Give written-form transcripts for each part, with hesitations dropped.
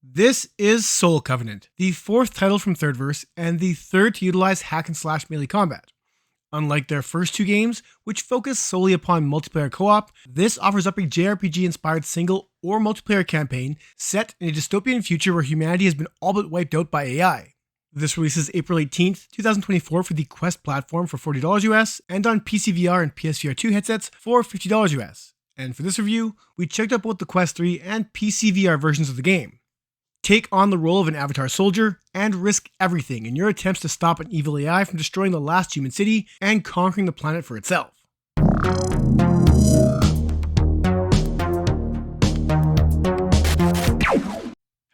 This is Soul Covenant, the fourth title from Thirdverse and the third to utilize hack and slash melee combat. Unlike their first two games, which focus solely upon multiplayer co-op, this offers up a JRPG-inspired single or multiplayer campaign set in a dystopian future where humanity has been all but wiped out by AI. This releases April 18th, 2024 for the Quest platform for $40 US and on PCVR and PSVR 2 headsets for $50 US. And for this review, we checked out both the Quest 3 and PCVR versions of the game. Take on the role of an avatar soldier and risk everything in your attempts to stop an evil AI from destroying the last human city and conquering the planet for itself.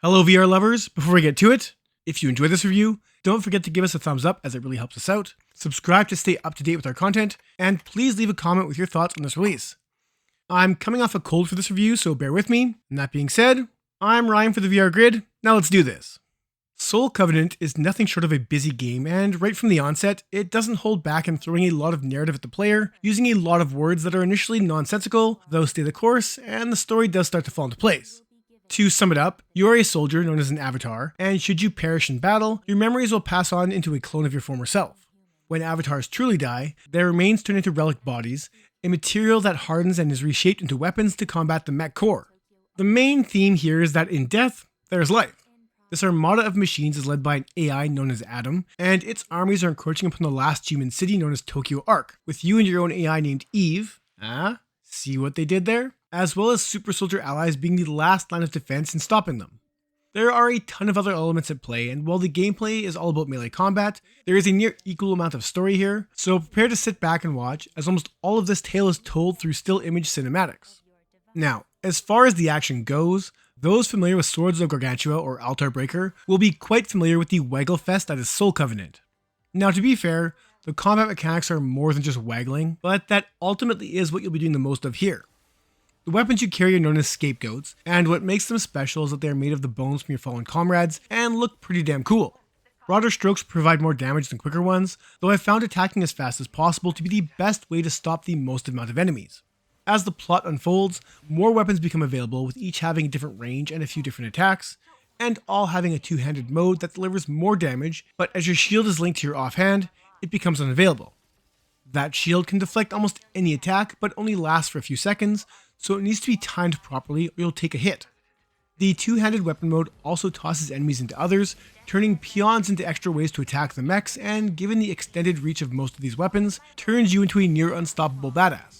Hello VR lovers, before we get to it, if you enjoyed this review, don't forget to give us a thumbs up as it really helps us out, subscribe to stay up to date with our content, and please leave a comment with your thoughts on this release. I'm coming off a cold for this review, so bear with me, and that being said, I'm Ryan for the VR Grid, now let's do this. Soul Covenant is nothing short of a busy game, and right from the onset, it doesn't hold back in throwing a lot of narrative at the player, using a lot of words that are initially nonsensical, though stay the course, and the story does start to fall into place. To sum it up, you are a soldier known as an avatar, and should you perish in battle, your memories will pass on into a clone of your former self. When avatars truly die, their remains turn into relic bodies, a material that hardens and is reshaped into weapons to combat the mech core. The main theme here is that in death, there is life. This armada of machines is led by an AI known as Adam, and its armies are encroaching upon the last human city known as Tokyo Arc, with you and your own AI named Eve, see what they did there? As well as super soldier allies being the last line of defense in stopping them. There are a ton of other elements at play, and while the gameplay is all about melee combat, there is a near equal amount of story here, so prepare to sit back and watch, as almost all of this tale is told through still image cinematics. Now, as far as the action goes, those familiar with Swords of Gargantua or Altar Breaker will be quite familiar with the waggle fest that is Soul Covenant. Now to be fair, the combat mechanics are more than just waggling, but that ultimately is what you'll be doing the most of here. The weapons you carry are known as scapegoats, and what makes them special is that they are made of the bones from your fallen comrades and look pretty damn cool. Broader strokes provide more damage than quicker ones, though I've found attacking as fast as possible to be the best way to stop the most amount of enemies. As the plot unfolds, more weapons become available, with each having a different range and a few different attacks, and all having a two-handed mode that delivers more damage, but as your shield is linked to your offhand, it becomes unavailable. That shield can deflect almost any attack, but only lasts for a few seconds, so it needs to be timed properly or you'll take a hit. The two-handed weapon mode also tosses enemies into others, turning peons into extra ways to attack the mechs, and given the extended reach of most of these weapons, turns you into a near unstoppable badass.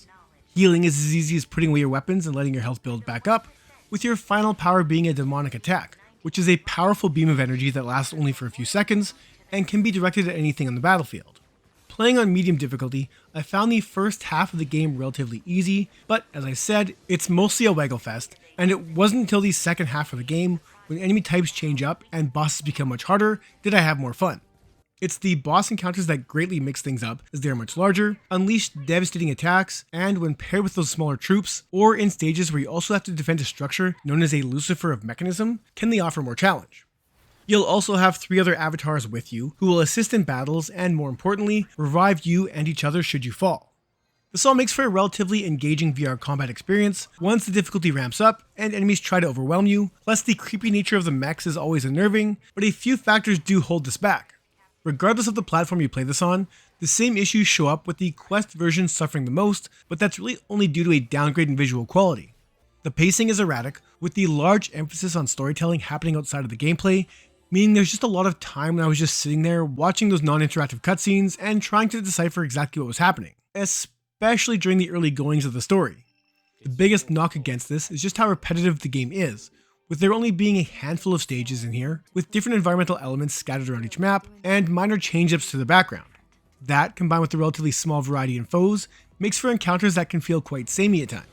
Healing is as easy as putting away your weapons and letting your health build back up, with your final power being a demonic attack, which is a powerful beam of energy that lasts only for a few seconds and can be directed at anything on the battlefield. Playing on medium difficulty, I found the first half of the game relatively easy, but as I said, it's mostly a waggle fest, and it wasn't until the second half of the game, when enemy types change up and bosses become much harder, did I have more fun. It's the boss encounters that greatly mix things up, as they are much larger, unleash devastating attacks, and when paired with those smaller troops, or in stages where you also have to defend a structure known as a Lucifer of Mechanism, can they offer more challenge. You'll also have 3 other avatars with you, who will assist in battles and, more importantly, revive you and each other should you fall. This all makes for a relatively engaging VR combat experience once the difficulty ramps up and enemies try to overwhelm you, plus the creepy nature of the mechs is always unnerving, but a few factors do hold this back. Regardless of the platform you play this on, the same issues show up with the Quest version suffering the most, but that's really only due to a downgrade in visual quality. The pacing is erratic, with the large emphasis on storytelling happening outside of the gameplay, meaning there's just a lot of time when I was just sitting there watching those non-interactive cutscenes and trying to decipher exactly what was happening, especially during the early goings of the story. The biggest knock against this is just how repetitive the game is, with there only being a handful of stages in here, with different environmental elements scattered around each map, and minor change-ups to the background. That, combined with the relatively small variety in foes, makes for encounters that can feel quite samey at times.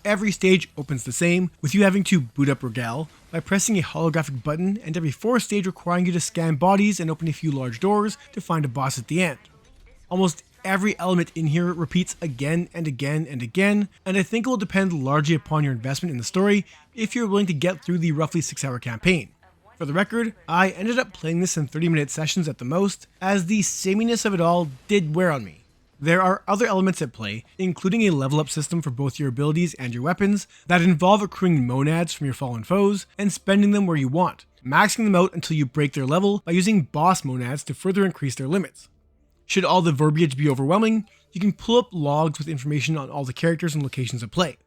Every stage opens the same, with you having to boot up Regale by pressing a holographic button, and every 4th stage requiring you to scan bodies and open a few large doors to find a boss at the end. Almost every element in here repeats again and again and again, and I think it will depend largely upon your investment in the story if you're willing to get through the roughly 6-hour campaign. For the record, I ended up playing this in 30-minute sessions at the most, as the sameness of it all did wear on me. There are other elements at play, including a level up system for both your abilities and your weapons, that involve accruing monads from your fallen foes and spending them where you want, maxing them out until you break their level by using boss monads to further increase their limits. Should all the verbiage be overwhelming, you can pull up logs with information on all the characters and locations at play.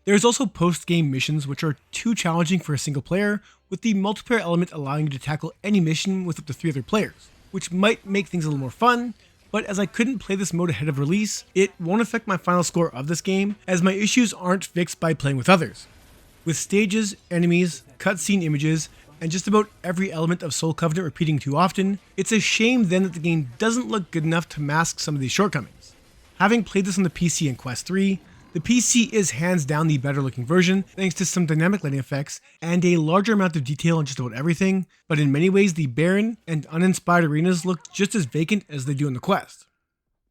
There's also post-game missions which are too challenging for a single player, with the multiplayer element allowing you to tackle any mission with up to 3 other players, which might make things a little more fun, but as I couldn't play this mode ahead of release, it won't affect my final score of this game, as my issues aren't fixed by playing with others. With stages, enemies, cutscene images, and just about every element of Soul Covenant repeating too often, it's a shame then that the game doesn't look good enough to mask some of these shortcomings. Having played this on the PC in Quest 3, the PC is hands down the better looking version thanks to some dynamic lighting effects and a larger amount of detail on just about everything, but in many ways the barren and uninspired arenas look just as vacant as they do in the Quest.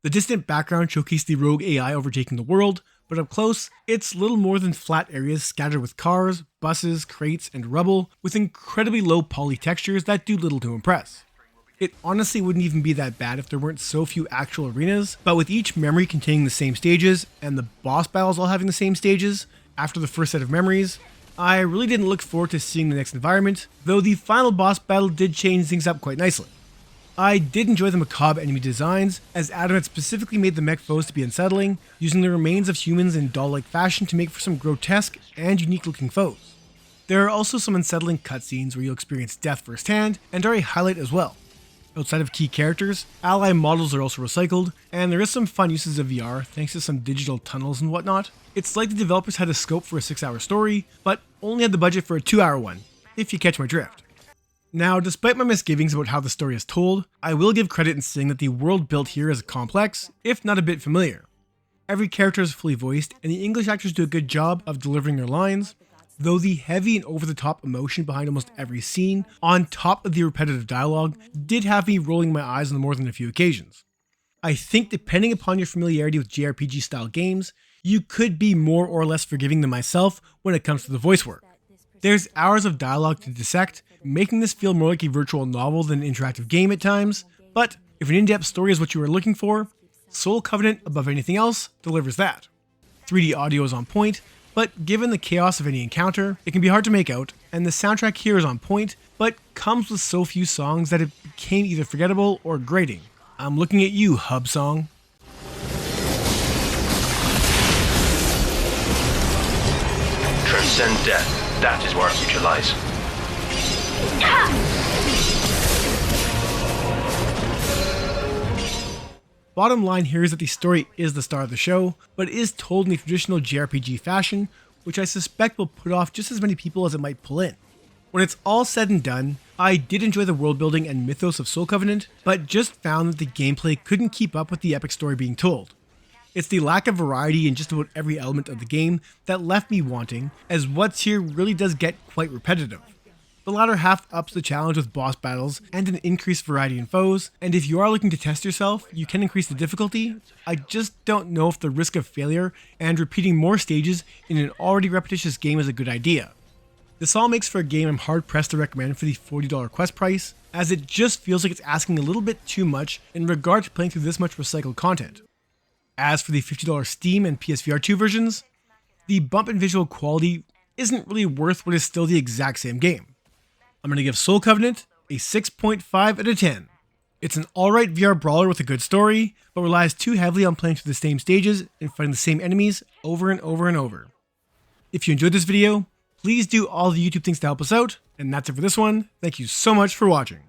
The distant background showcased the rogue AI overtaking the world, but up close, it's little more than flat areas scattered with cars, buses, crates, and rubble, with incredibly low poly textures that do little to impress. It honestly wouldn't even be that bad if there weren't so few actual arenas, but with each memory containing the same stages, and the boss battles all having the same stages, after the first set of memories, I really didn't look forward to seeing the next environment, though the final boss battle did change things up quite nicely. I did enjoy the macabre enemy designs, as Adam had specifically made the mech foes to be unsettling, using the remains of humans in doll-like fashion to make for some grotesque and unique looking foes. There are also some unsettling cutscenes where you'll experience death firsthand, and are a highlight as well. Outside of key characters, ally models are also recycled, and there is some fun uses of VR thanks to some digital tunnels and whatnot. It's like the developers had a scope for a 6-hour story, but only had the budget for a 2-hour one, if you catch my drift. Now, despite my misgivings about how the story is told, I will give credit in saying that the world built here is complex, if not a bit familiar. Every character is fully voiced, and the English actors do a good job of delivering their lines, though the heavy and over-the-top emotion behind almost every scene, on top of the repetitive dialogue, did have me rolling my eyes on more than a few occasions. I think depending upon your familiarity with JRPG style games, you could be more or less forgiving than myself when it comes to the voice work. There's hours of dialogue to dissect, making this feel more like a virtual novel than an interactive game at times, but if an in-depth story is what you were looking for, Soul Covenant, above anything else, delivers that. 3D audio is on point, but given the chaos of any encounter, it can be hard to make out, and the soundtrack here is on point, but comes with so few songs that it became either forgettable or grating. I'm looking at you, Hub Song. Transcend death, that is where our future lies. Bottom line here is that the story is the star of the show, but it is told in the traditional JRPG fashion, which I suspect will put off just as many people as it might pull in. When it's all said and done, I did enjoy the world building and mythos of Soul Covenant, but just found that the gameplay couldn't keep up with the epic story being told. It's the lack of variety in just about every element of the game that left me wanting, as what's here really does get quite repetitive. The latter half ups the challenge with boss battles and an increased variety in foes, and if you are looking to test yourself, you can increase the difficulty. I just don't know if the risk of failure and repeating more stages in an already repetitious game is a good idea. This all makes for a game I'm hard pressed to recommend for the $40 Quest price, as it just feels like it's asking a little bit too much in regard to playing through this much recycled content. As for the $50 Steam and PSVR 2 versions, the bump in visual quality isn't really worth what is still the exact same game. I'm going to give Soul Covenant a 6.5 out of 10. It's an alright VR brawler with a good story, but relies too heavily on playing through the same stages and fighting the same enemies over and over and over. If you enjoyed this video, please do all the YouTube things to help us out, and that's it for this one. Thank you so much for watching.